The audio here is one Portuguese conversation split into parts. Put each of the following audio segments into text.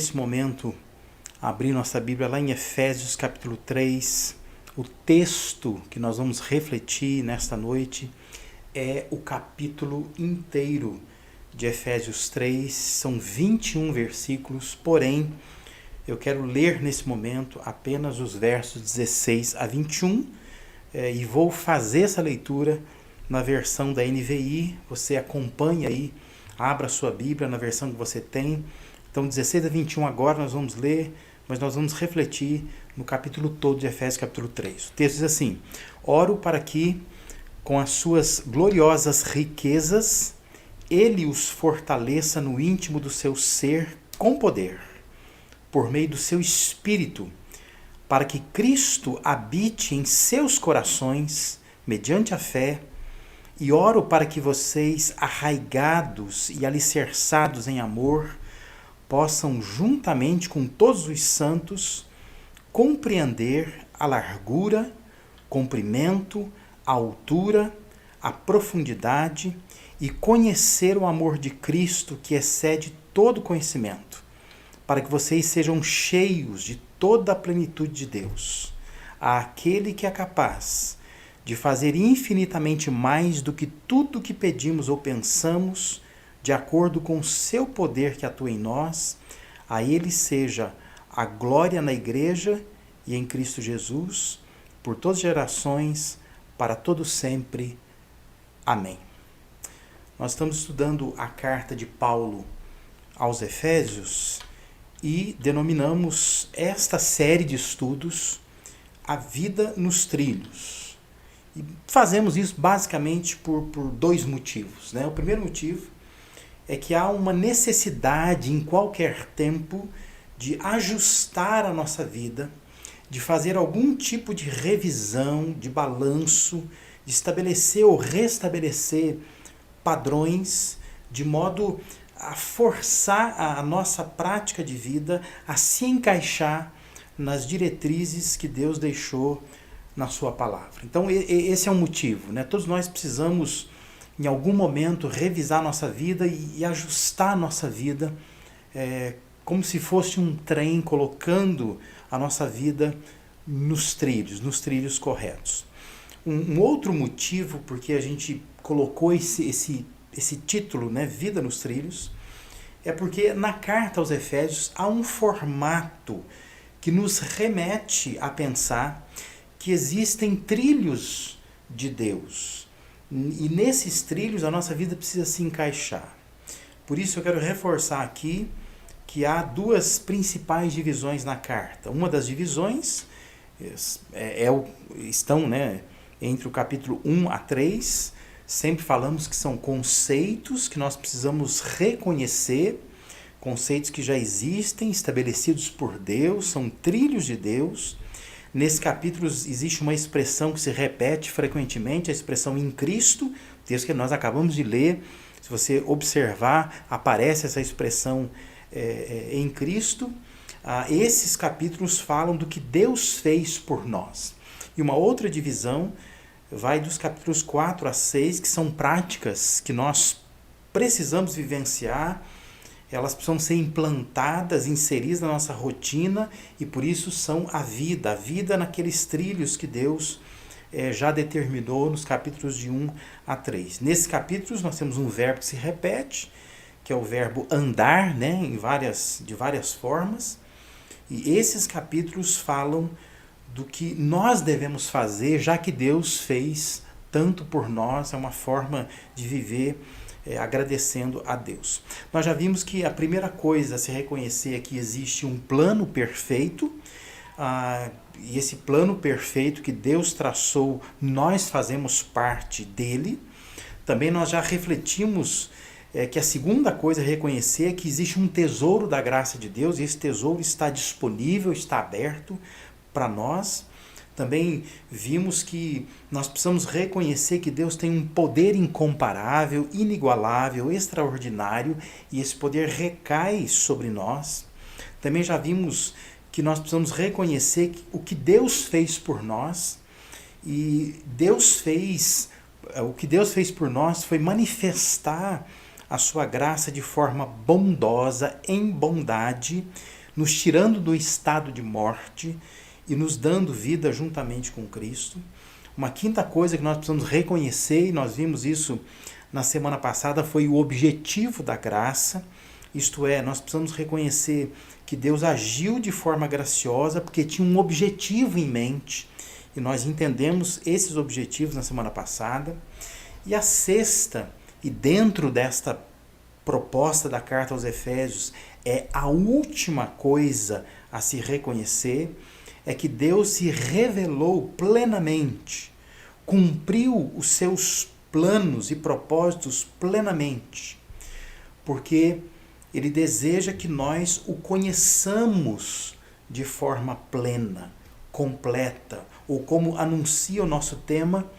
nesse momento abrir nossa Bíblia lá em Efésios capítulo 3. O texto que nós vamos refletir nesta noite é o capítulo inteiro de Efésios 3. São 21 versículos, porém, eu quero ler nesse momento apenas os versos 16 a 21 e vou fazer essa leitura na versão da NVI. Você acompanha aí, abra sua Bíblia na versão que você tem. Então, 16 a 21 agora nós vamos ler, mas nós vamos refletir no capítulo todo de Efésios, capítulo 3. O texto diz assim: oro para que, com as suas gloriosas riquezas, ele os fortaleça no íntimo do seu ser com poder, por meio do seu Espírito, para que Cristo habite em seus corações, mediante a fé, e oro para que vocês, arraigados e alicerçados em amor, possam, juntamente com todos os santos, compreender a largura, comprimento, a altura, a profundidade e conhecer o amor de Cristo que excede todo conhecimento, para que vocês sejam cheios de toda a plenitude de Deus, àquele que é capaz de fazer infinitamente mais do que tudo que pedimos ou pensamos, de acordo com o seu poder que atua em nós. A ele seja a glória na igreja e em Cristo Jesus, por todas as gerações, para todo sempre. Amém. Nós estamos estudando a carta de Paulo aos Efésios e denominamos esta série de estudos A Vida nos Trilhos. E fazemos isso basicamente por dois motivos, né? O primeiro motivo é que há uma necessidade em qualquer tempo de ajustar a nossa vida, de fazer algum tipo de revisão, de balanço, de estabelecer ou restabelecer padrões, de modo a forçar a nossa prática de vida a se encaixar nas diretrizes que Deus deixou na sua palavra. Então esse é um motivo, né? Todos nós precisamos em algum momento revisar nossa vida e ajustar a nossa vida como se fosse um trem, colocando a nossa vida nos trilhos corretos. Um outro motivo porque a gente colocou esse título, né, Vida nos Trilhos, é porque na carta aos Efésios há um formato que nos remete a pensar que existem trilhos de Deus. E nesses trilhos a nossa vida precisa se encaixar. Por isso eu quero reforçar aqui que há duas principais divisões na carta. Uma das divisões estão, né, entre o capítulo 1 a 3. Sempre falamos que são conceitos que nós precisamos reconhecer, conceitos que já existem, estabelecidos por Deus, são trilhos de Deus. Nesse capítulo existe uma expressão que se repete frequentemente, a expressão em Cristo, texto que nós acabamos de ler. Se você observar, aparece essa expressão em Cristo. Esses capítulos falam do que Deus fez por nós. E uma outra divisão vai dos capítulos 4 a 6, que são práticas que nós precisamos vivenciar. Elas precisam ser implantadas, inseridas na nossa rotina, e por isso são a vida naqueles trilhos que Deus já determinou nos capítulos de 1 a 3. Nesses capítulos nós temos um verbo que se repete, que é o verbo andar, né, de várias formas, e esses capítulos falam do que nós devemos fazer, já que Deus fez tanto por nós. É uma forma de viver agradecendo a Deus. Nós já vimos que a primeira coisa a se reconhecer é que existe um plano perfeito, e esse plano perfeito que Deus traçou, nós fazemos parte dele. Também nós já refletimos que a segunda coisa a reconhecer é que existe um tesouro da graça de Deus, e esse tesouro está disponível, está aberto para nós. Também vimos que nós precisamos reconhecer que Deus tem um poder incomparável, inigualável, extraordinário, e esse poder recai sobre nós. Também já vimos que nós precisamos reconhecer o que Deus fez por nós, e o que Deus fez por nós foi manifestar a sua graça de forma bondosa, em bondade, nos tirando do estado de morte e nos dando vida juntamente com Cristo. Uma quinta coisa que nós precisamos reconhecer, e nós vimos isso na semana passada, foi o objetivo da graça. Isto é, nós precisamos reconhecer que Deus agiu de forma graciosa porque tinha um objetivo em mente. E nós entendemos esses objetivos na semana passada. E a sexta, e dentro desta proposta da carta aos Efésios, é a última coisa a se reconhecer, é que Deus se revelou plenamente, cumpriu os seus planos e propósitos plenamente, porque Ele deseja que nós o conheçamos de forma plena, completa, ou como anuncia o nosso tema,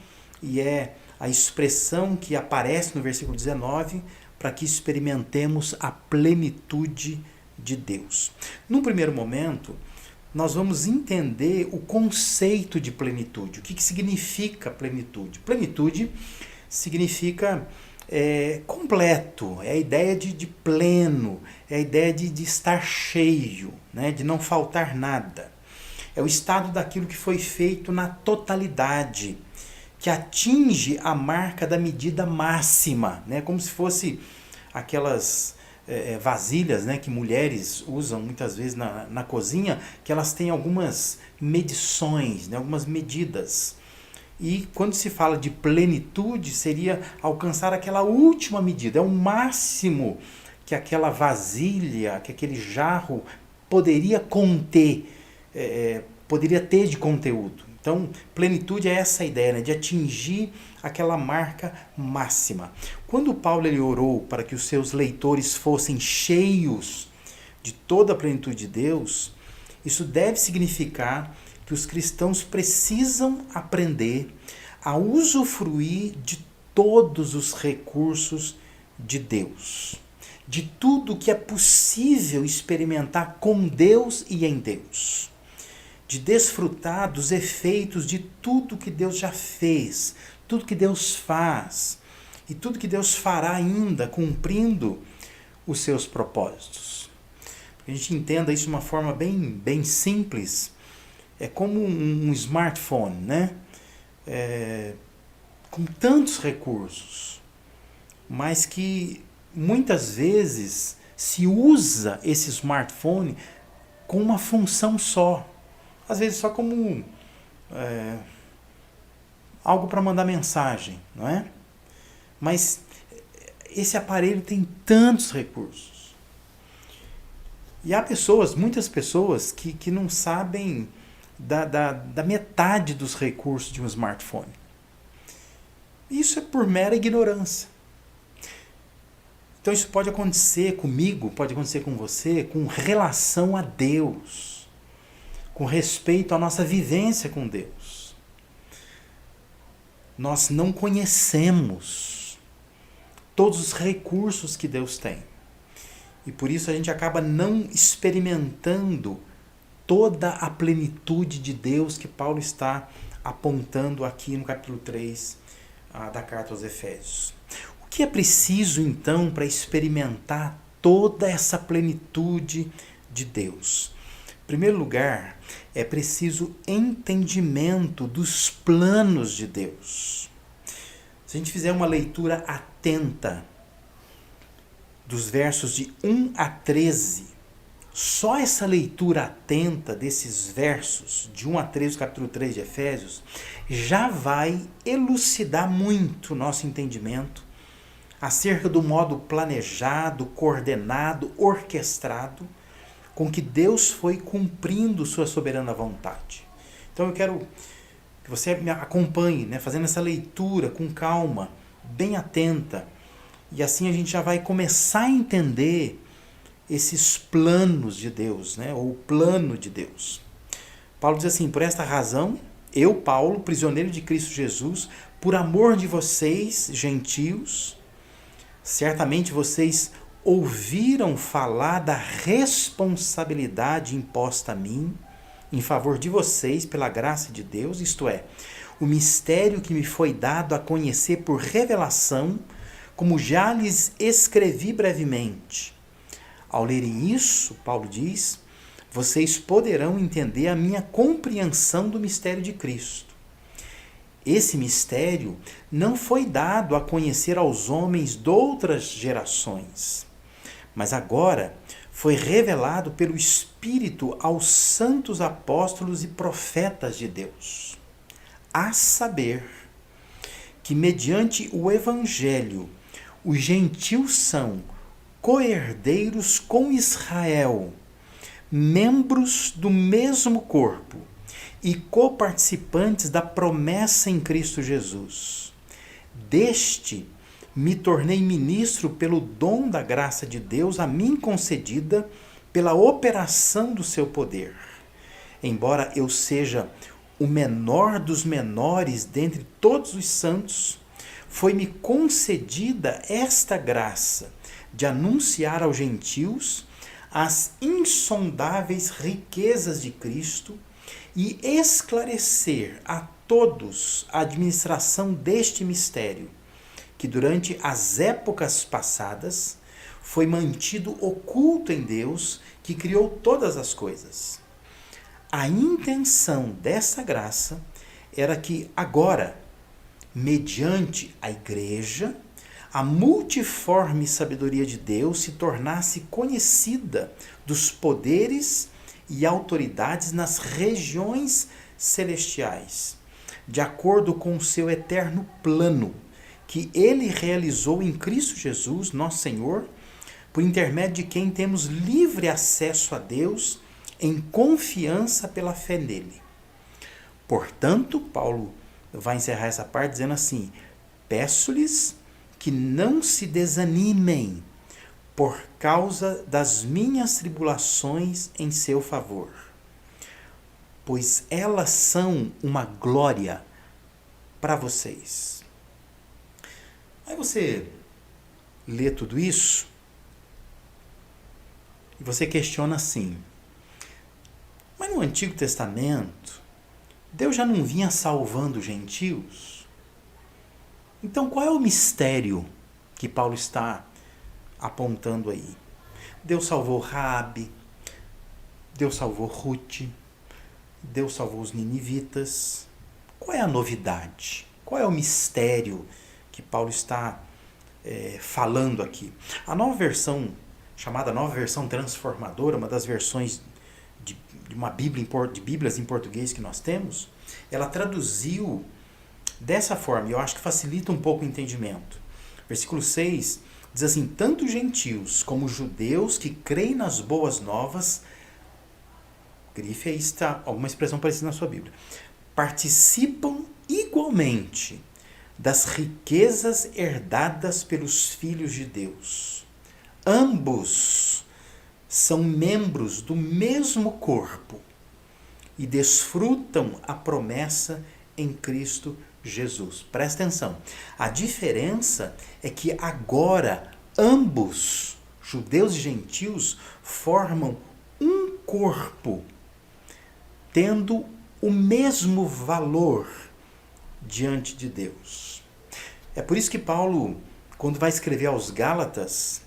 e é a expressão que aparece no versículo 19, para que experimentemos a plenitude de Deus. Num primeiro momento, nós vamos entender o conceito de plenitude. O que significa plenitude? Plenitude significa completo, é a ideia de pleno, é a ideia de estar cheio, né? De não faltar nada. É o estado daquilo que foi feito na totalidade, que atinge a marca da medida máxima, né? Como se fosse aquelas vasilhas, né, que mulheres usam muitas vezes na cozinha, que elas têm algumas medições, né, algumas medidas. E quando se fala de plenitude, seria alcançar aquela última medida, é o máximo que aquela vasilha, que aquele jarro poderia conter, poderia ter de conteúdo. Então, plenitude é essa ideia, né, de atingir aquela marca máxima. Quando Paulo ele orou para que os seus leitores fossem cheios de toda a plenitude de Deus, isso deve significar que os cristãos precisam aprender a usufruir de todos os recursos de Deus, de tudo que é possível experimentar com Deus e em Deus, de desfrutar dos efeitos de tudo que Deus já fez, tudo que Deus faz e tudo que Deus fará ainda, cumprindo os seus propósitos. Para que a gente entenda isso de uma forma bem simples, é como um smartphone, né? Com tantos recursos, mas que muitas vezes se usa esse smartphone com uma função só. Às vezes só como algo para mandar mensagem, não é? Mas esse aparelho tem tantos recursos. E há pessoas, muitas pessoas, que não sabem da metade dos recursos de um smartphone. Isso é por mera ignorância. Então isso pode acontecer comigo, pode acontecer com você, com relação a Deus, com respeito à nossa vivência com Deus. Nós não conhecemos todos os recursos que Deus tem. E por isso a gente acaba não experimentando toda a plenitude de Deus que Paulo está apontando aqui no capítulo 3 da carta aos Efésios. O que é preciso então para experimentar toda essa plenitude de Deus? Em primeiro lugar, é preciso entendimento dos planos de Deus. Se a gente fizer uma leitura atenta dos versos de 1 a 13, só essa leitura atenta desses versos, de 1 a 13 do capítulo 3 de Efésios, já vai elucidar muito o nosso entendimento acerca do modo planejado, coordenado, orquestrado, com que Deus foi cumprindo sua soberana vontade. Então eu quero que você me acompanhe, né, fazendo essa leitura com calma, bem atenta, e assim a gente já vai começar a entender esses planos de Deus, né, ou o plano de Deus. Paulo diz assim: por esta razão, eu, Paulo, prisioneiro de Cristo Jesus, por amor de vocês, gentios, certamente vocês ouviram falar da responsabilidade imposta a mim, em favor de vocês, pela graça de Deus, isto é, o mistério que me foi dado a conhecer por revelação, como já lhes escrevi brevemente. Ao lerem isso, Paulo diz, vocês poderão entender a minha compreensão do mistério de Cristo. Esse mistério não foi dado a conhecer aos homens de outras gerações, mas agora foi revelado pelo Espírito aos santos apóstolos e profetas de Deus. A saber, que mediante o Evangelho, os gentios são co-herdeiros com Israel, membros do mesmo corpo e coparticipantes da promessa em Cristo Jesus. Deste me tornei ministro pelo dom da graça de Deus a mim concedida pela operação do seu poder. Embora eu seja o menor dos menores dentre todos os santos, foi-me concedida esta graça de anunciar aos gentios as insondáveis riquezas de Cristo e esclarecer a todos a administração deste mistério, que durante as épocas passadas foi mantido oculto em Deus, que criou todas as coisas. A intenção dessa graça era que agora, mediante a Igreja, a multiforme sabedoria de Deus se tornasse conhecida dos poderes e autoridades nas regiões celestiais, de acordo com o seu eterno plano, que ele realizou em Cristo Jesus, nosso Senhor, por intermédio de quem temos livre acesso a Deus em confiança pela fé nele. Portanto, Paulo vai encerrar essa parte dizendo assim: peço-lhes que não se desanimem por causa das minhas tribulações em seu favor, pois elas são uma glória para vocês. Aí você lê tudo isso e você questiona assim: mas no Antigo Testamento, Deus já não vinha salvando os gentios? Então qual é o mistério que Paulo está apontando aí? Deus salvou Raabe, Deus salvou Ruth, Deus salvou os ninivitas. Qual é a novidade? Qual é o mistério que Paulo está falando aqui? A nova versão, chamada Nova Versão Transformadora, uma das versões de uma Bíblia, de Bíblias em português que nós temos, ela traduziu dessa forma, e eu acho que facilita um pouco o entendimento. Versículo 6 diz assim: tanto gentios como judeus que creem nas boas novas, grife aí está alguma expressão parecida na sua Bíblia, participam igualmente das riquezas herdadas pelos filhos de Deus. Ambos são membros do mesmo corpo e desfrutam a promessa em Cristo Jesus. Presta atenção. A diferença é que agora ambos, judeus e gentios, formam um corpo, tendo o mesmo valor diante de Deus. É por isso que Paulo, quando vai escrever aos Gálatas,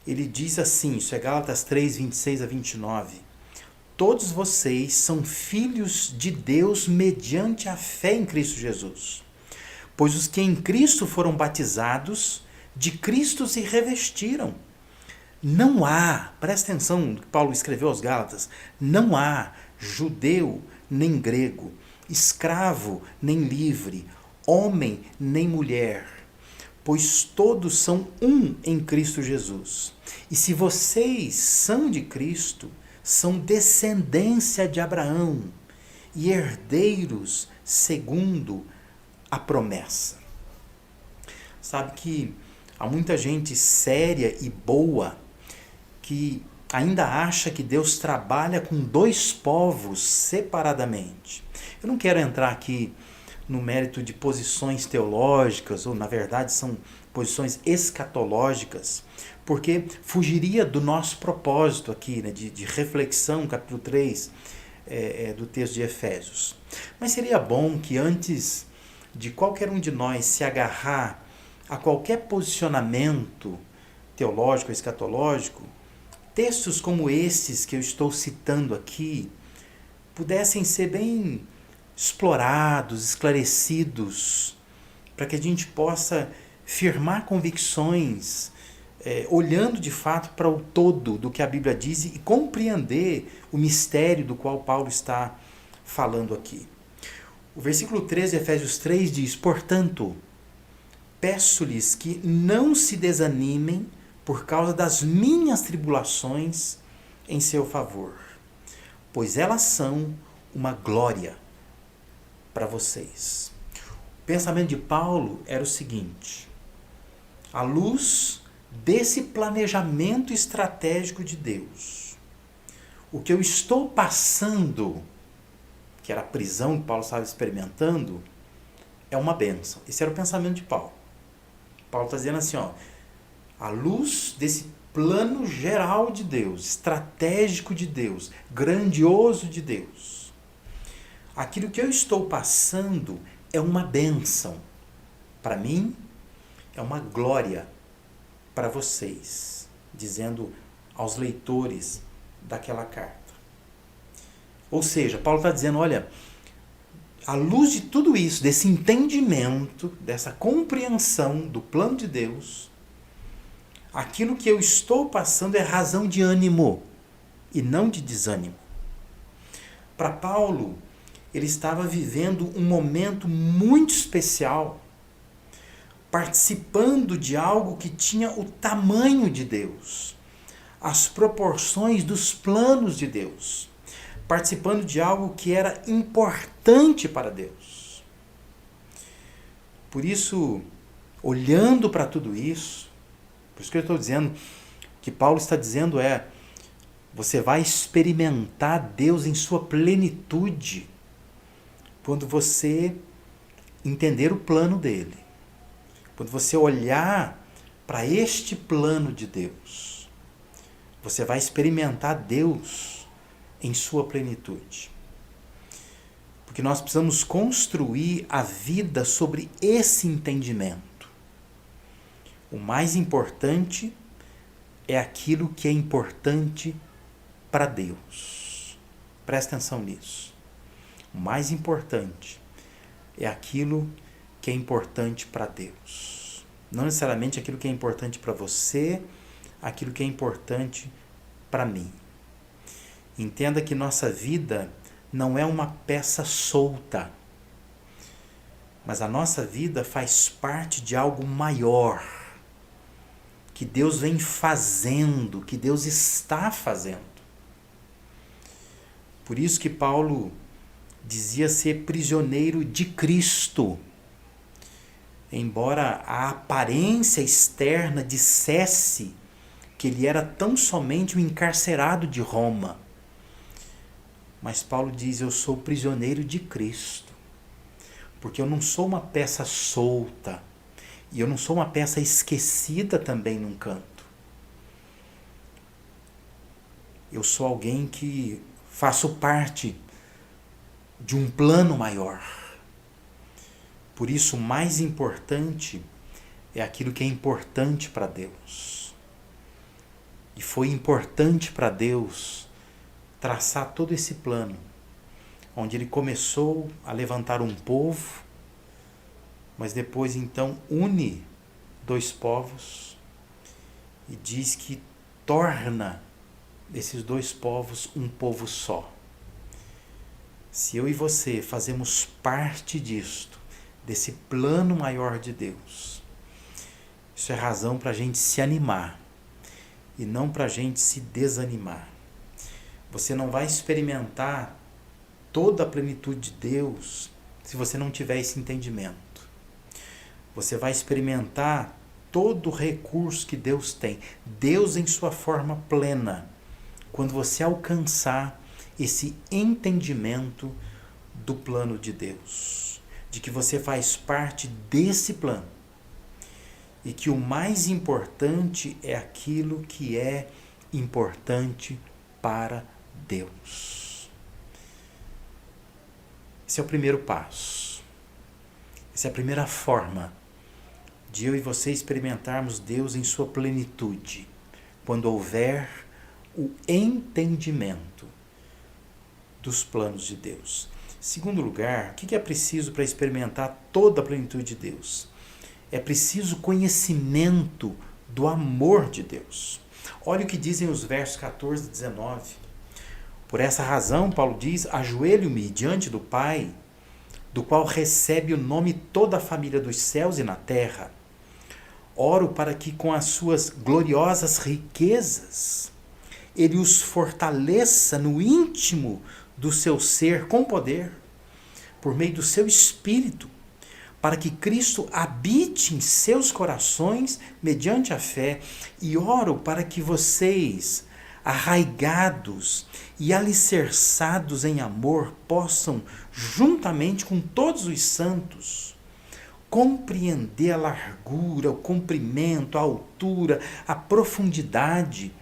ele diz assim, isso é Gálatas 3, 26 a 29, todos vocês são filhos de Deus mediante a fé em Cristo Jesus. Pois os que em Cristo foram batizados, de Cristo se revestiram. Não há, presta atenção no que Paulo escreveu aos Gálatas, não há judeu nem grego, escravo nem livre, homem nem mulher, pois todos são um em Cristo Jesus. E se vocês são de Cristo, são descendência de Abraão e herdeiros segundo a promessa. Sabe que há muita gente séria e boa que ainda acha que Deus trabalha com dois povos separadamente. Eu não quero entrar aqui no mérito de posições teológicas, ou na verdade são posições escatológicas, porque fugiria do nosso propósito aqui, né, de reflexão, capítulo 3 do texto de Efésios. Mas seria bom que antes de qualquer um de nós se agarrar a qualquer posicionamento teológico ou escatológico, textos como estes que eu estou citando aqui pudessem ser bem explorados, esclarecidos, para que a gente possa firmar convicções, olhando de fato para o todo do que a Bíblia diz e compreender o mistério do qual Paulo está falando aqui. O versículo 13 de Efésios 3 diz: portanto, peço-lhes que não se desanimem por causa das minhas tribulações em seu favor, pois elas são uma glória para vocês. O pensamento de Paulo era o seguinte: à luz desse planejamento estratégico de Deus, o que eu estou passando, que era a prisão que Paulo estava experimentando, é uma bênção. Esse era o pensamento de Paulo. Paulo está dizendo assim, à luz desse plano geral de Deus, estratégico de Deus, grandioso de Deus, aquilo que eu estou passando é uma bênção para mim, é uma glória para vocês, dizendo aos leitores daquela carta. Ou seja, Paulo está dizendo, olha, à luz de tudo isso, desse entendimento, dessa compreensão do plano de Deus, aquilo que eu estou passando é razão de ânimo e não de desânimo. Para Paulo, ele estava vivendo um momento muito especial, participando de algo que tinha o tamanho de Deus, as proporções dos planos de Deus, participando de algo que era importante para Deus. Por isso, olhando para tudo isso, por isso que eu estou dizendo, que Paulo está dizendo você vai experimentar Deus em sua plenitude quando você entender o plano dele. Quando você olhar para este plano de Deus, você vai experimentar Deus em sua plenitude. Porque nós precisamos construir a vida sobre esse entendimento. O mais importante é aquilo que é importante para Deus. Presta atenção nisso. O mais importante é aquilo que é importante para Deus. Não necessariamente aquilo que é importante para você, aquilo que é importante para mim. Entenda que nossa vida não é uma peça solta, mas a nossa vida faz parte de algo maior, que Deus vem fazendo, que Deus está fazendo. Por isso que Paulo dizia ser prisioneiro de Cristo, embora a aparência externa dissesse que ele era tão somente um encarcerado de Roma. Mas Paulo diz, eu sou prisioneiro de Cristo, porque eu não sou uma peça solta, e eu não sou uma peça esquecida também num canto. Eu sou alguém que faço parte de um plano maior. Por isso, o mais importante é aquilo que é importante para Deus. E foi importante para Deus traçar todo esse plano, onde ele começou a levantar um povo, mas depois então une dois povos e diz que torna esses dois povos um povo só. Se eu e você fazemos parte disto, desse plano maior de Deus, isso é razão para a gente se animar e não para a gente se desanimar. Você não vai experimentar toda a plenitude de Deus se você não tiver esse entendimento. Você vai experimentar todo o recurso que Deus tem, Deus em sua forma plena, quando você alcançar esse entendimento do plano de Deus, de que você faz parte desse plano e que o mais importante é aquilo que é importante para Deus. Esse é o primeiro passo. Essa é a primeira forma de eu e você experimentarmos Deus em sua plenitude, quando houver o entendimento dos planos de Deus. Segundo lugar, o que é preciso para experimentar toda a plenitude de Deus? É preciso conhecimento do amor de Deus. Olha o que dizem os versos 14 e 19. Por essa razão, Paulo diz: ajoelho-me diante do Pai, do qual recebe o nome toda a família dos céus e na terra. Oro para que com as suas gloriosas riquezas ele os fortaleça no íntimo do seu ser com poder, por meio do seu Espírito, para que Cristo habite em seus corações mediante a fé. E oro para que vocês, arraigados e alicerçados em amor, possam, juntamente com todos os santos, compreender a largura, o comprimento, a altura, a profundidade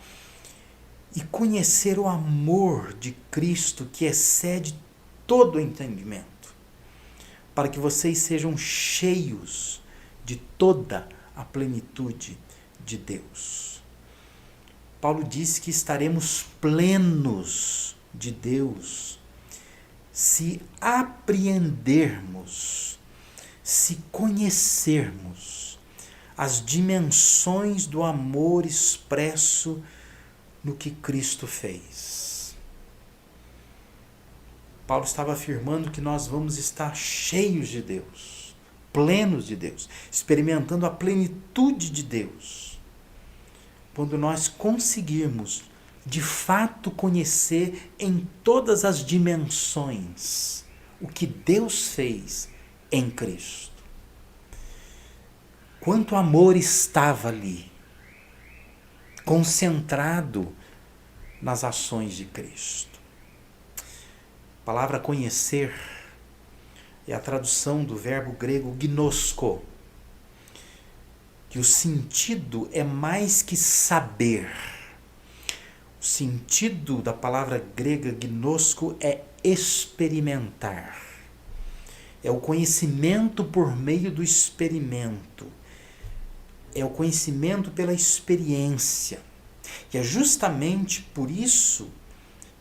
e conhecer o amor de Cristo que excede todo o entendimento, para que vocês sejam cheios de toda a plenitude de Deus. Paulo disse que estaremos plenos de Deus se apreendermos, se conhecermos as dimensões do amor expresso no que Cristo fez. Paulo estava afirmando que nós vamos estar cheios de Deus, plenos de Deus, experimentando a plenitude de Deus, quando nós conseguirmos de fato conhecer em todas as dimensões o que Deus fez em Cristo. Quanto amor estava ali, concentrado nas ações de Cristo. A palavra conhecer é a tradução do verbo grego gnosko, que o sentido é mais que saber. O sentido da palavra grega gnosko é experimentar. É o conhecimento por meio do experimento. É o conhecimento pela experiência. E é justamente por isso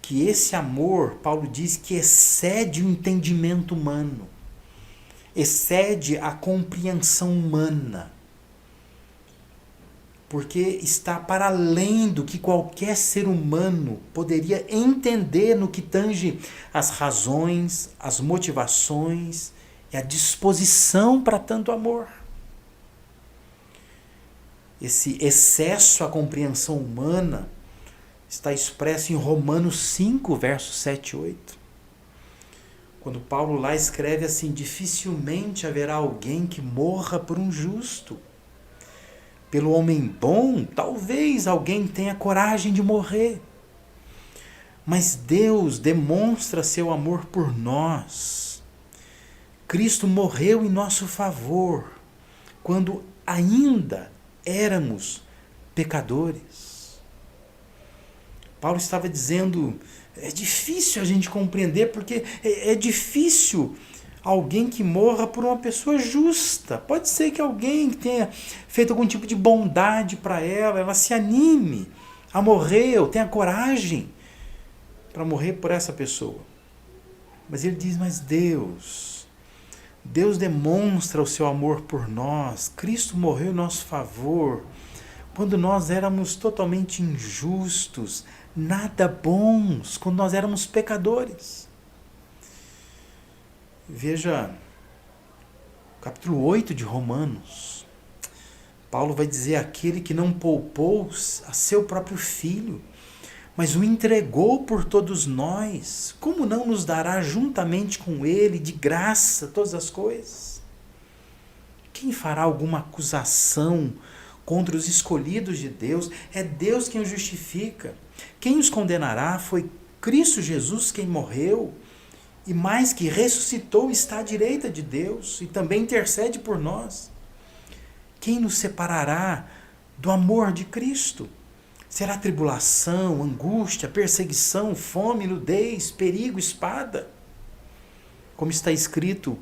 que esse amor, Paulo diz, que excede o entendimento humano, excede a compreensão humana, porque está para além do que qualquer ser humano poderia entender no que tange as razões, as motivações e a disposição para tanto amor. Esse excesso à compreensão humana está expresso em Romanos 5, versos 7 e 8. Quando Paulo lá escreve assim: dificilmente haverá alguém que morra por um justo. Pelo homem bom, talvez alguém tenha coragem de morrer. Mas Deus demonstra seu amor por nós. Cristo morreu em nosso favor, quando ainda éramos pecadores. Paulo estava dizendo, é difícil a gente compreender, porque é difícil alguém que morra por uma pessoa justa. Pode ser que alguém que tenha feito algum tipo de bondade para ela se anime a morrer, ou tenha coragem para morrer por essa pessoa. Mas ele diz, mas Deus demonstra o seu amor por nós. Cristo morreu em nosso favor, quando nós éramos totalmente injustos, nada bons, quando nós éramos pecadores. Veja, capítulo 8 de Romanos, Paulo vai dizer: aquele que não poupou a seu próprio filho, mas o entregou por todos nós, como não nos dará juntamente com ele, de graça, todas as coisas? Quem fará alguma acusação contra os escolhidos de Deus? É Deus quem os justifica. Quem os condenará? Foi Cristo Jesus quem morreu, e mais que ressuscitou, está à direita de Deus, e também intercede por nós. Quem nos separará do amor de Cristo? Será tribulação, angústia, perseguição, fome, nudez, perigo, espada? Como está escrito: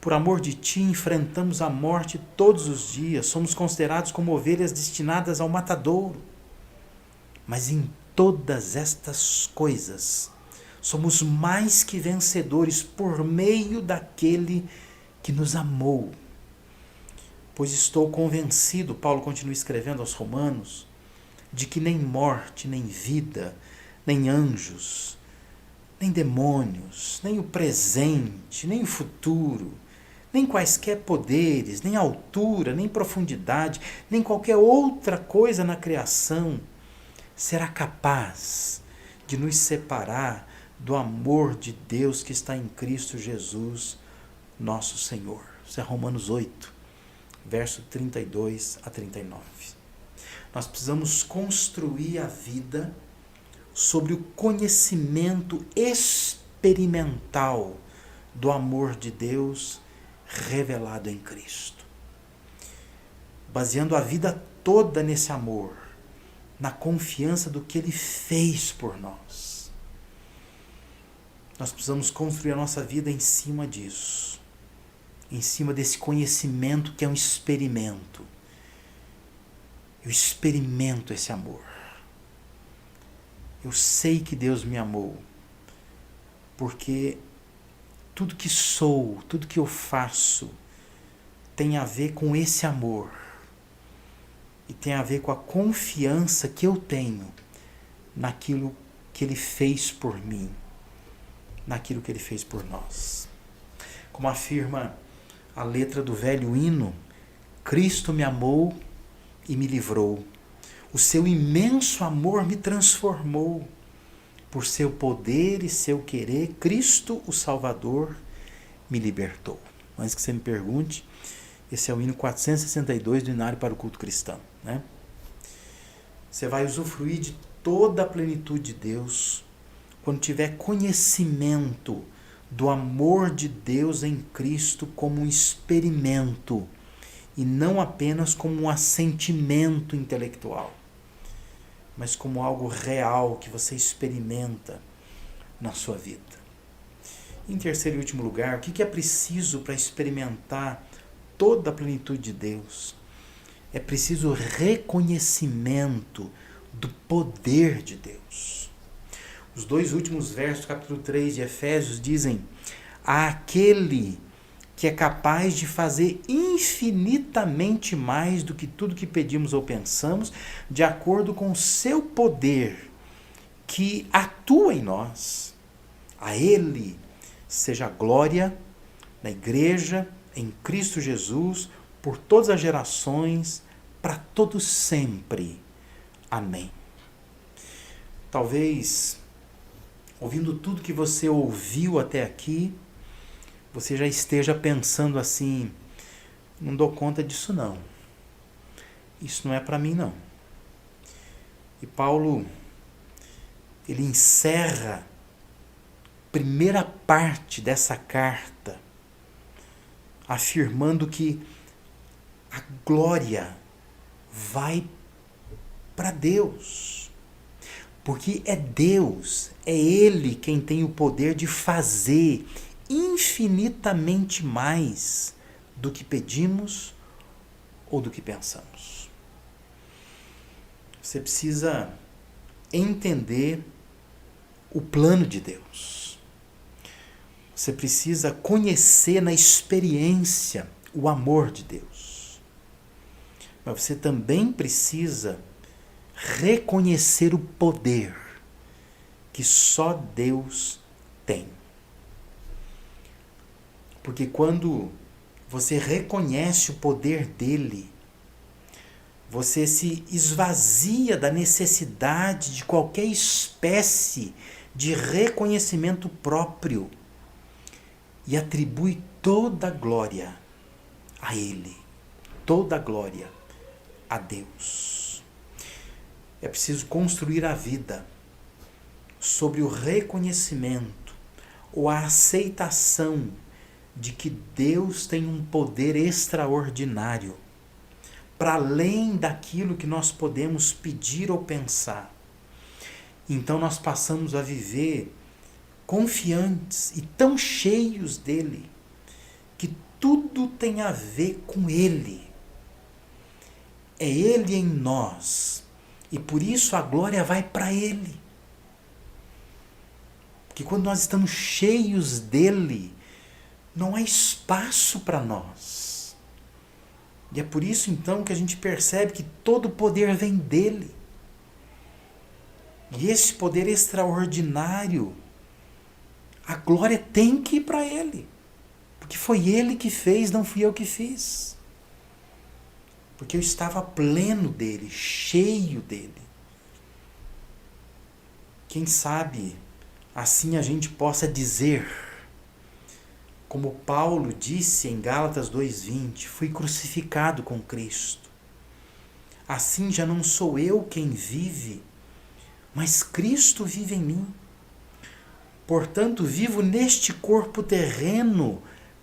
por amor de ti enfrentamos a morte todos os dias, somos considerados como ovelhas destinadas ao matadouro. Mas em todas estas coisas, somos mais que vencedores por meio daquele que nos amou. Pois estou convencido, Paulo continua escrevendo aos Romanos, de que nem morte, nem vida, nem anjos, nem demônios, nem o presente, nem o futuro, nem quaisquer poderes, nem altura, nem profundidade, nem qualquer outra coisa na criação será capaz de nos separar do amor de Deus que está em Cristo Jesus, nosso Senhor. Isso é Romanos 8, verso 32 a 39. Nós precisamos construir a vida sobre o conhecimento experimental do amor de Deus revelado em Cristo. Baseando a vida toda nesse amor, na confiança do que Ele fez por nós. Nós precisamos construir a nossa vida em cima disso, em cima desse conhecimento que é um experimento. Eu experimento esse amor. Eu sei que Deus me amou, porque tudo que sou, tudo que eu faço, tem a ver com esse amor. E tem a ver com a confiança que eu tenho naquilo que Ele fez por mim, naquilo que Ele fez por nós. Como afirma a letra do velho hino, Cristo me amou e me livrou. O seu imenso amor me transformou. Por seu poder e seu querer, Cristo, o Salvador, me libertou. Antes que você me pergunte, esse é o hino 462 do Inário para o Culto Cristão, né? Você vai usufruir de toda a plenitude de Deus quando tiver conhecimento do amor de Deus em Cristo como um experimento e não apenas como um assentimento intelectual, mas como algo real que você experimenta na sua vida. Em terceiro e último lugar, o que é preciso para experimentar toda a plenitude de Deus? É preciso reconhecimento do poder de Deus. Os dois últimos versos do capítulo 3 de Efésios dizem: aquele que é capaz de fazer infinitamente mais do que tudo que pedimos ou pensamos, de acordo com o seu poder que atua em nós. A Ele seja a glória na igreja, em Cristo Jesus, por todas as gerações, para todos sempre. Amém. Talvez, ouvindo tudo que você ouviu até aqui, você já esteja pensando assim: não dou conta disso não. Isso não é para mim não. E Paulo, ele encerra a primeira parte dessa carta afirmando que a glória vai para Deus. Porque é Deus, é Ele quem tem o poder de fazer infinitamente mais do que pedimos ou do que pensamos. Você precisa entender o plano de Deus. Você precisa conhecer na experiência o amor de Deus. Mas você também precisa reconhecer o poder que só Deus tem. Porque quando você reconhece o poder dele, você se esvazia da necessidade de qualquer espécie de reconhecimento próprio e atribui toda a glória a Ele, toda a glória a Deus. É preciso construir a vida sobre o reconhecimento ou a aceitação de que Deus tem um poder extraordinário, para além daquilo que nós podemos pedir ou pensar. Então nós passamos a viver confiantes e tão cheios dele, que tudo tem a ver com ele. É ele em nós E por isso a glória vai para Ele. Porque quando nós estamos cheios dEle, não há espaço para nós. E é por isso então que a gente percebe que todo o poder vem dEle. E esse poder extraordinário, a glória tem que ir para Ele. Porque foi Ele que fez, não fui eu que fiz. Porque eu estava pleno dEle, cheio dEle. Quem sabe assim a gente possa dizer, como Paulo disse em Gálatas 2:20, fui crucificado com Cristo. Assim já não sou eu quem vive, mas Cristo vive em mim. Portanto, vivo neste corpo terreno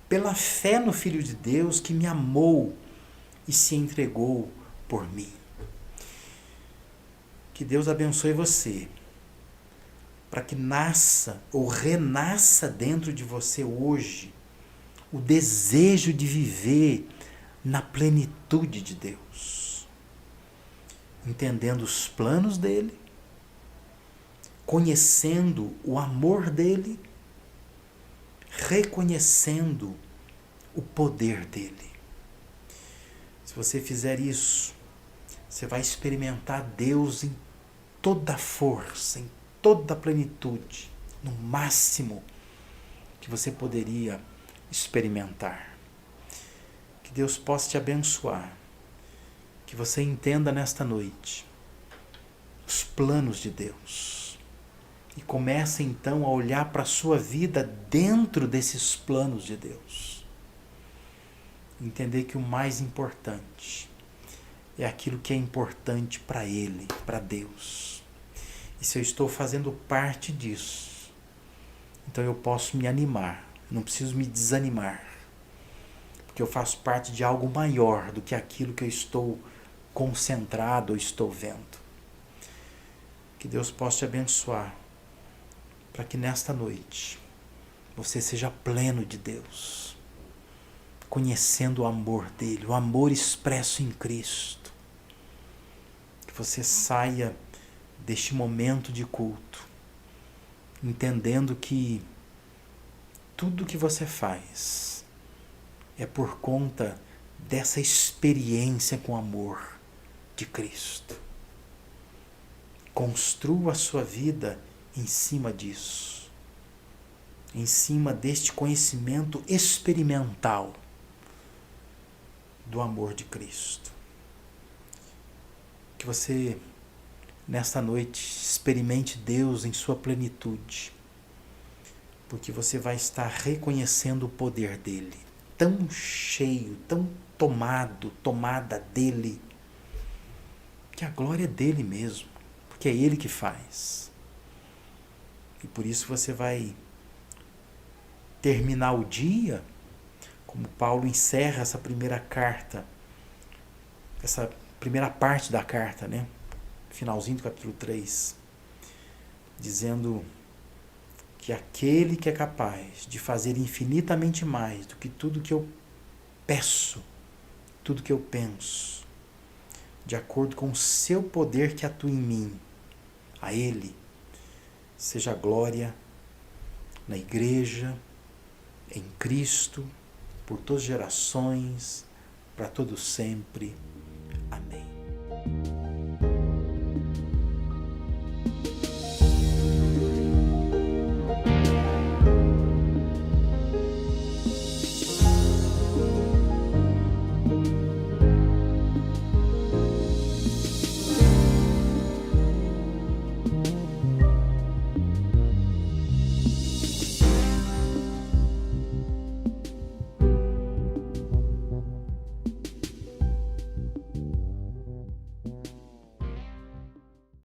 pela fé no Filho de Deus que me amou e se entregou por mim. Que Deus abençoe você, para que nasça ou renasça dentro de você hoje o desejo de viver na plenitude de Deus, entendendo os planos dele, conhecendo o amor dele, reconhecendo o poder dele. Se você fizer isso, você vai experimentar Deus em toda a força, em toda a plenitude, no máximo que você poderia experimentar. Que Deus possa te abençoar, que você entenda nesta noite os planos de Deus e comece então a olhar para a sua vida dentro desses planos de Deus. Entender que o mais importante é aquilo que é importante para Ele, para Deus. E se eu estou fazendo parte disso, então eu posso me animar, não preciso me desanimar, porque eu faço parte de algo maior do que aquilo que eu estou concentrado ou estou vendo. Que Deus possa te abençoar, para que nesta noite você seja pleno de Deus, conhecendo o amor dele, o amor expresso em Cristo. Que você saia deste momento de culto entendendo que tudo que você faz é por conta dessa experiência com o amor de Cristo. Construa a sua vida em cima disso, em cima deste conhecimento experimental do amor de Cristo. Que você, nesta noite, experimente Deus em sua plenitude, porque você vai estar reconhecendo o poder dele, tão cheio, tão tomada dele, que a glória é dele mesmo, porque é ele que faz. E por isso você vai terminar o dia, como Paulo encerra essa primeira carta, essa primeira parte da carta, né? Finalzinho do capítulo 3, dizendo que aquele que é capaz de fazer infinitamente mais do que tudo que eu peço, tudo que eu penso, de acordo com o seu poder que atua em mim, a ele seja glória na igreja, em Cristo, por todas as gerações, para todo sempre. Amém.